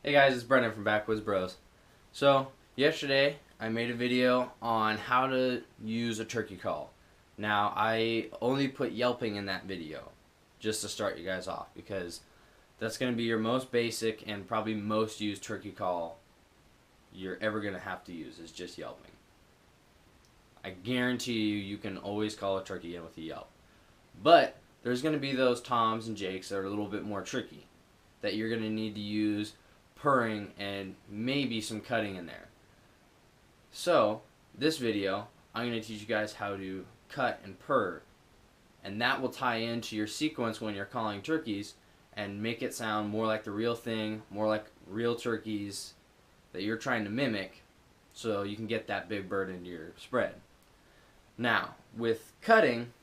Hey guys, it's Brendan from Backwoods Bros. So, yesterday I made a video on how to use a turkey call. Now, I only put yelping in that video just to start you guys off because that's going to be your most basic and probably most used turkey call you're ever going to have to use is just yelping. I guarantee you can always call a turkey in with a yelp. But there's going to be those toms and jakes that are a little bit more tricky that you're going to need to use purring and maybe some cutting in there. So this video I'm going to teach you guys how to cut and purr, and that will tie into your sequence when you're calling turkeys and make it sound more like the real thing, more like real turkeys that you're trying to mimic, so you can get that big bird into your spread. Now with cutting,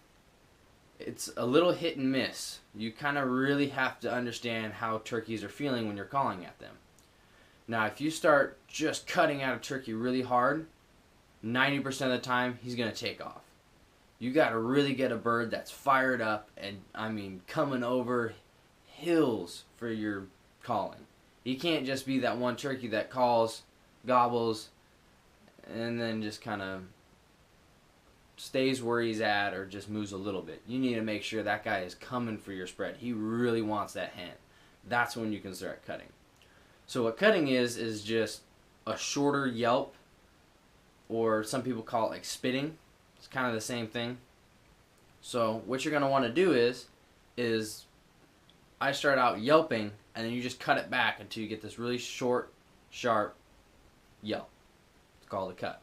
it's a little hit and miss. You kind of really have to understand how turkeys are feeling when you're calling at them. Now, if you start just cutting at a turkey really hard, 90% of the time, he's going to take off. You got to really get a bird that's fired up and, coming over hills for your calling. He can't just be that one turkey that calls, gobbles, and then just kind of stays where he's at or just moves a little bit. You need to make sure that guy is coming for your spread. He really wants that hen. That's when you can start cutting. So what cutting is just a shorter yelp, or some people call it like spitting. It's kind of the same thing. So what you're going to want to do is I start out yelping, and then you just cut it back until you get this really short, sharp yelp. It's called a cut.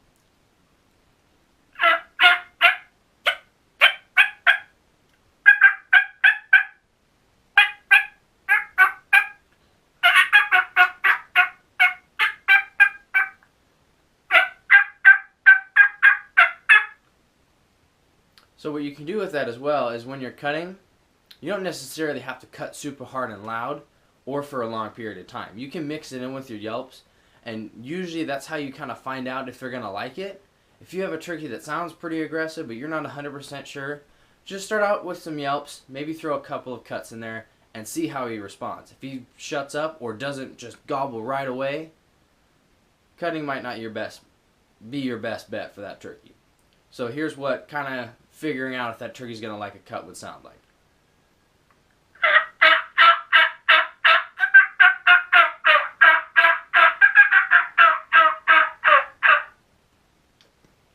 So what you can do with that as well is when you're cutting, you don't necessarily have to cut super hard and loud or for a long period of time. You can mix it in with your yelps, and usually that's how you kind of find out if they're going to like it. If you have a turkey that sounds pretty aggressive but you're not 100% sure, just start out with some yelps, maybe throw a couple of cuts in there and see how he responds. If he shuts up or doesn't just gobble right away, cutting might not be your best bet for that turkey. So here's what kind of figuring out if that turkey's going to like a cut would sound like.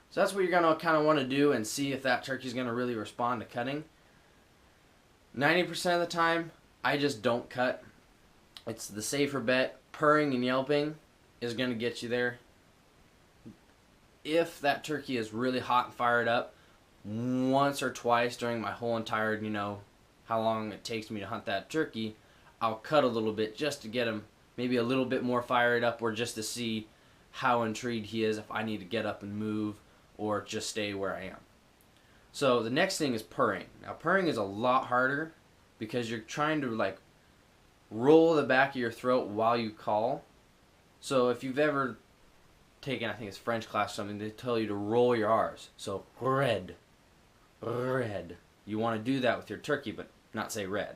So that's what you're going to kind of want to do and see if that turkey's going to really respond to cutting. 90% of the time, I just don't cut. It's the safer bet. Purring and yelping is going to get you there. If that turkey is really hot and fired up, once or twice during my whole entire, how long it takes me to hunt that turkey, I'll cut a little bit just to get him maybe a little bit more fired up, or just to see how intrigued he is, if I need to get up and move or just stay where I am. So the next thing is purring. Now purring is a lot harder because you're trying to roll the back of your throat while you call. So if you've ever taken, I think it's French class or something, they tell you to roll your R's. So red. You want to do that with your turkey, but not say red.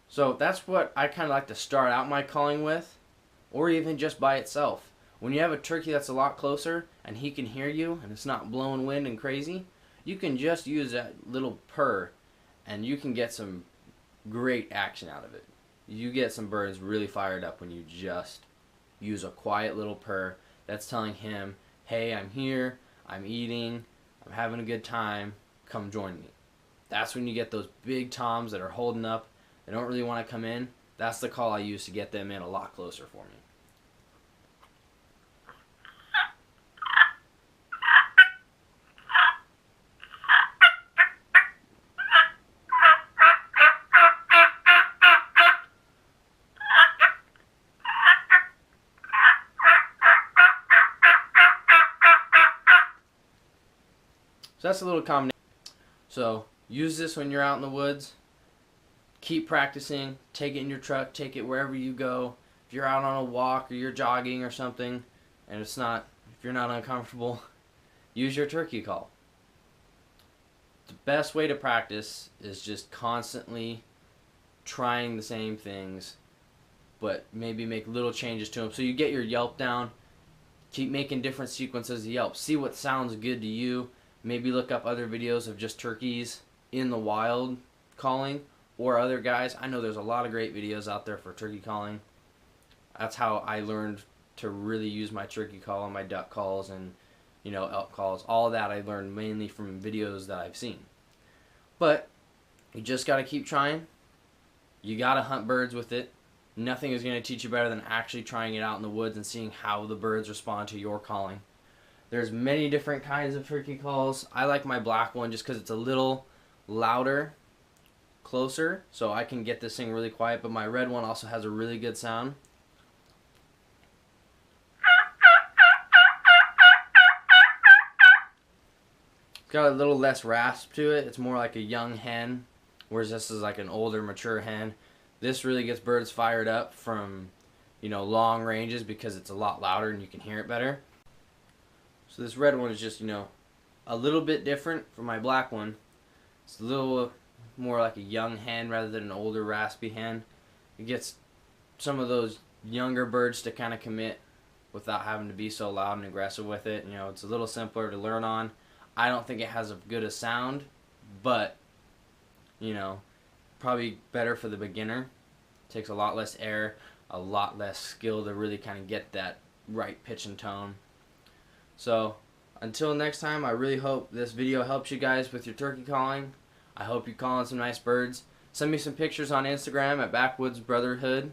So that's what I kind of like to start out my calling with, or even just by itself. When you have a turkey that's a lot closer and he can hear you and it's not blowing wind and crazy, you can just use that little purr and you can get some great action out of it. You get some birds really fired up when you just use a quiet little purr that's telling him, hey, I'm here, I'm eating, I'm having a good time, come join me. That's when you get those big toms that are holding up, they don't really want to come in. That's the call I use to get them in a lot closer for me. So that's a little combination. So use this when you're out in the woods. Keep practicing. Take it in your truck. Take it wherever you go. If you're out on a walk or you're jogging or something, and if you're not uncomfortable, use your turkey call. the best way to practice is just constantly trying the same things, but maybe make little changes to them. So you get your yelp down, keep making different sequences of yelp. See what sounds good to you. Maybe look up other videos of just turkeys in the wild calling, or other guys. I know there's a lot of great videos out there for turkey calling. That's how I learned to really use my turkey call and my duck calls and, you know, elk calls. All of that I learned mainly from videos that I've seen. But you just got to keep trying. You got to hunt birds with it. Nothing is going to teach you better than actually trying it out in the woods and seeing how the birds respond to your calling. There's many different kinds of turkey calls. I like my black one just because it's a little louder, closer, so I can get this thing really quiet, but my red one also has a really good sound. It's got a little less rasp to it. It's more like a young hen, whereas this is like an older, mature hen. This really gets birds fired up from, you know, long ranges because it's a lot louder and you can hear it better. So this red one is just, you know, a little bit different from my black one. It's a little more like a young hen rather than an older, raspy hen. It gets some of those younger birds to kind of commit without having to be so loud and aggressive with it. You know, it's a little simpler to learn on. I don't think it has as good a sound, but, you know, probably better for the beginner. It takes a lot less air, a lot less skill to really kind of get that right pitch and tone. So, until next time, I really hope this video helps you guys with your turkey calling. I hope you're calling some nice birds. Send me some pictures on Instagram at Backwoods Brotherhood.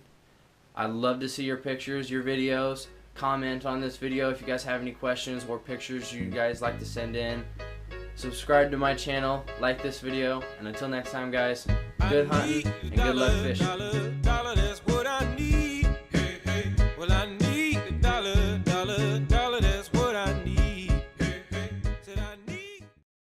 I'd love to see your pictures, your videos. Comment on this video if you guys have any questions or pictures you guys like to send in. Subscribe to my channel, like this video, and until next time guys, good hunting and good luck fishing.